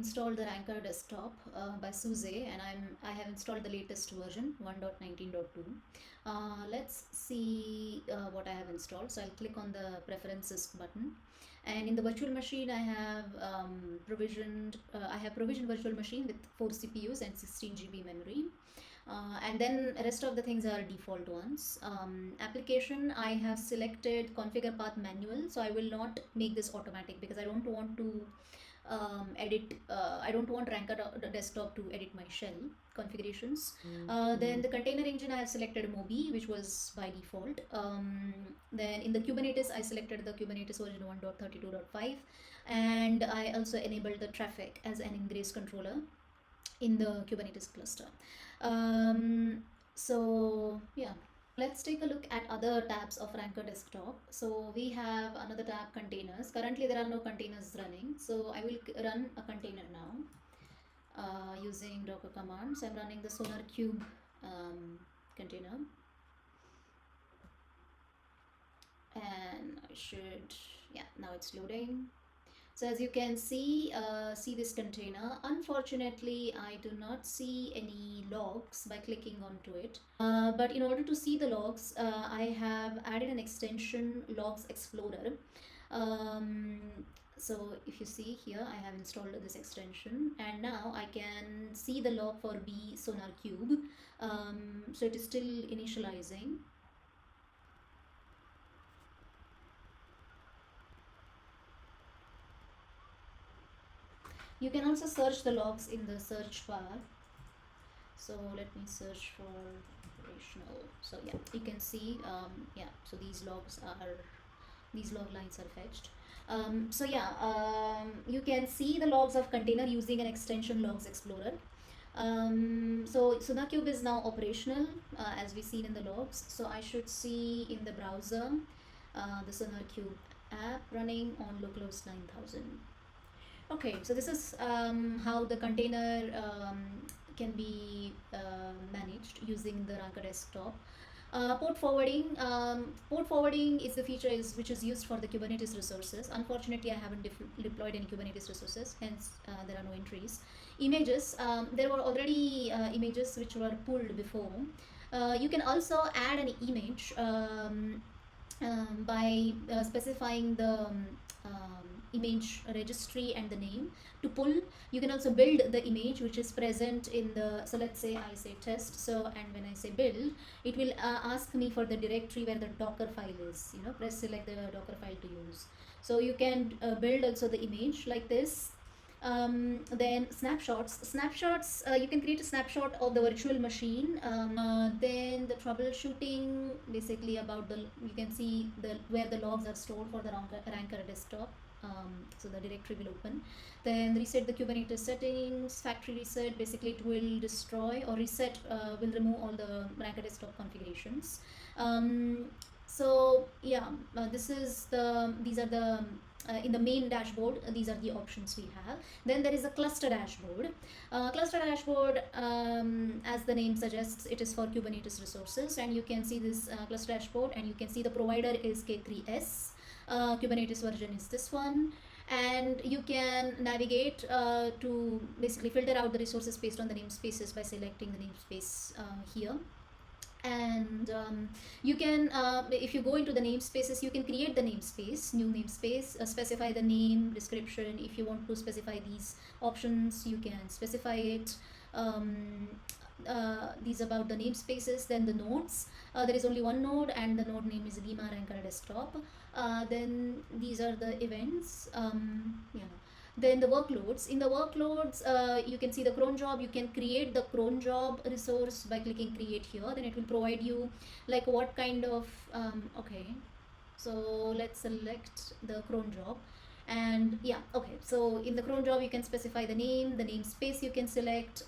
Installed the Ranker desktop by SUSE, and I have installed the latest version 1.19.2. Let's see what I have installed. So I'll click on the preferences button, and in the virtual machine I have provisioned virtual machine with 4 CPUs and 16 GB memory. And then rest of the things are default ones. Application, I have selected configure path manual, so I will not make this automatic because I don't want to edit. I don't want Ranker desktop to edit my shell configurations. Then the container engine, I have selected Moby, which was by default. Then in the Kubernetes, I selected the Kubernetes version 1.32.5, and I also enabled the traffic as an ingress controller in the Kubernetes cluster. So yeah, let's take a look at other tabs of Ranker desktop. So we have another tab, containers. Currently there are no containers running, so I will run a container now using Docker commands. I'm running the SonarQube container, and I should, yeah, now it's loading. So as you can see this container. Unfortunately, I do not see any logs by clicking onto it. But in order to see the logs, I have added an extension, Logs Explorer. So if you see here, I have installed this extension, and now I can see the log for B SonarQube. So it is still initializing. You can also search the logs in the search bar. So let me search for operational. So yeah, you can see yeah, so these log lines are fetched. So yeah, you can see the logs of container using an extension, Logs Explorer. So SonarQube is now operational as we seen in the logs. So I should see in the browser the SonarQube app running on localhost 9000. Okay, so this is how the container can be managed using the Ranker desktop. Port forwarding is the feature which is used for the Kubernetes resources. Unfortunately, I haven't deployed any Kubernetes resources, hence there are no entries. Images, there were already images which were pulled before. You can also add an image by specifying the image registry and the name to pull. You can also build the image which is present in the, so let's say I say test, so, and when I say build, it will ask me for the directory where the Docker file is. Press select the Docker file to use. So you can build also the image like this. Then snapshots, you can create a snapshot of the virtual machine. Then the troubleshooting, basically about you can see where the logs are stored for the Ranker desktop. So the directory will open. Then reset the Kubernetes settings, factory reset, basically it will destroy or reset, will remove all the Ranker desktop configurations. So yeah, these are the in the main dashboard, these are the options we have. Then there is a cluster dashboard. Cluster dashboard, as the name suggests, it is for Kubernetes resources, and you can see this cluster dashboard, and you can see the provider is K3s. Kubernetes version is this one, and you can navigate to basically filter out the resources based on the namespaces by selecting the namespace here. And you can if you go into the namespaces, you can create the namespace, new namespace, specify the name, description. If you want to specify these options, you can specify it. These about the namespaces. Then the nodes, there is only one node, and the node name is Lima Ranker desktop. Then these are the events. Yeah. Then the workloads. In the workloads, you can see the cron job. You can create the cron job resource by clicking create here. Then it will provide you like what kind of okay, so let's select the cron job. And yeah, okay, so in the cron job you can specify the name, the namespace you can select,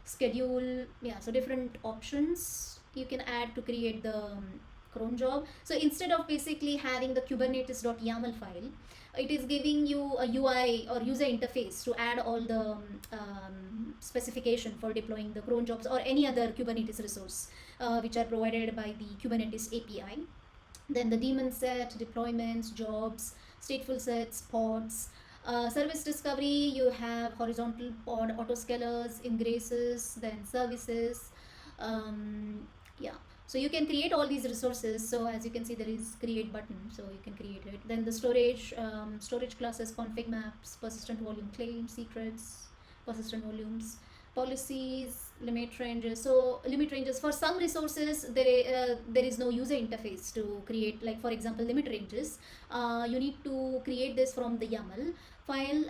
schedule, yeah, so different options you can add to create the cron job. So instead of basically having the kubernetes.yaml file, it is giving you a UI or user interface to add all the specification for deploying the cron jobs or any other Kubernetes resource which are provided by the Kubernetes API. Then the daemon set, deployments, jobs, stateful sets, pods. Service discovery, you have horizontal pod autoscalers, ingresses, then services. Yeah, so you can create all these resources. So as you can see, there is create button, so you can create it. Then the storage classes, config maps, persistent volume claims, secrets, persistent volumes, policies, limit ranges. So limit ranges for some resources, there is no user interface to create. Like for example, limit ranges, you need to create this from the YAML file,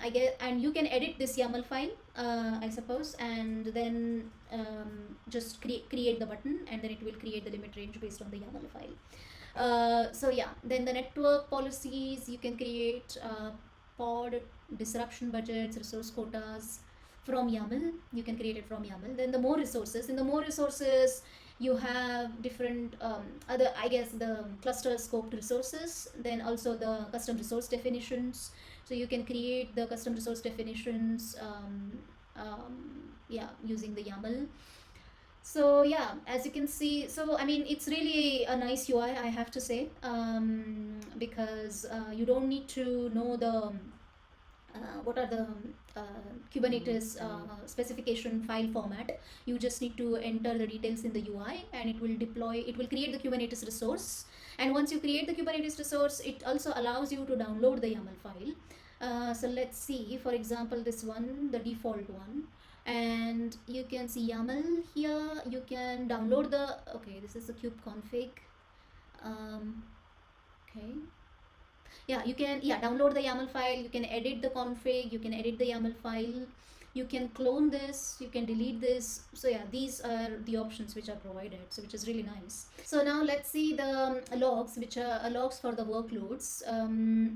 I guess, and you can edit this YAML file, I suppose, and then just create the button, and then it will create the limit range based on the YAML file. So yeah, then the network policies, you can create pod disruption budgets, resource quotas from YAML. You can create it from YAML. Then the more resources, in the more resources, you have different other, I guess, the cluster scoped resources, then also the custom resource definitions. So you can create the custom resource definitions, yeah, using the YAML. So yeah, as you can see, so I mean, it's really a nice UI, I have to say, because you don't need to know the what are the Kubernetes specification file format. You just need to enter the details in the UI, and it will deploy, it will create the Kubernetes resource. And once you create the Kubernetes resource, it also allows you to download the YAML file. So let's see, for example, this one, the default one, and you can see YAML here. You can download the, okay, this is the kubeconfig. Okay, yeah, you can, yeah, download the YAML file. You can edit the config, you can edit the YAML file, you can clone this, you can delete this. So yeah, these are the options which are provided, so which is really nice. So now let's see the logs, which are logs for the workloads.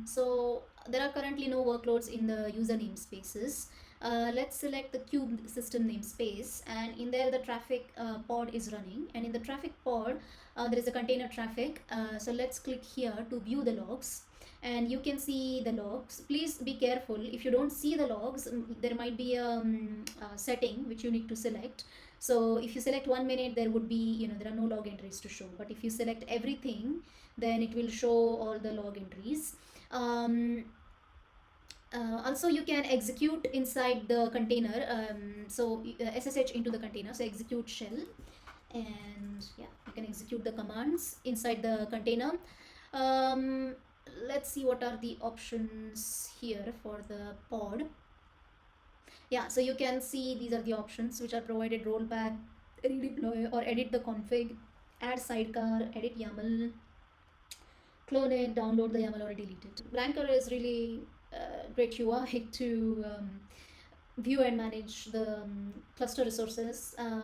So there are currently no workloads in the user namespaces. Let's select the kube system namespace, and in there the traffic pod is running, and in the traffic pod there is a container traffic. So let's click here to view the logs, and you can see the logs. Please be careful, if you don't see the logs, there might be a setting which you need to select. So if you select 1 minute, there would be, you know, there are no log entries to show, but if you select everything, then it will show all the log entries. Also you can execute inside the container, so SSH into the container, so execute shell, and yeah, you can execute the commands inside the container. Let's see what are the options here for the pod. Yeah, so you can see these are the options which are provided: rollback, redeploy, or edit the config, add sidecar, edit YAML, clone it, download the YAML, or delete it. Blanker is really great UI to view and manage the cluster resources.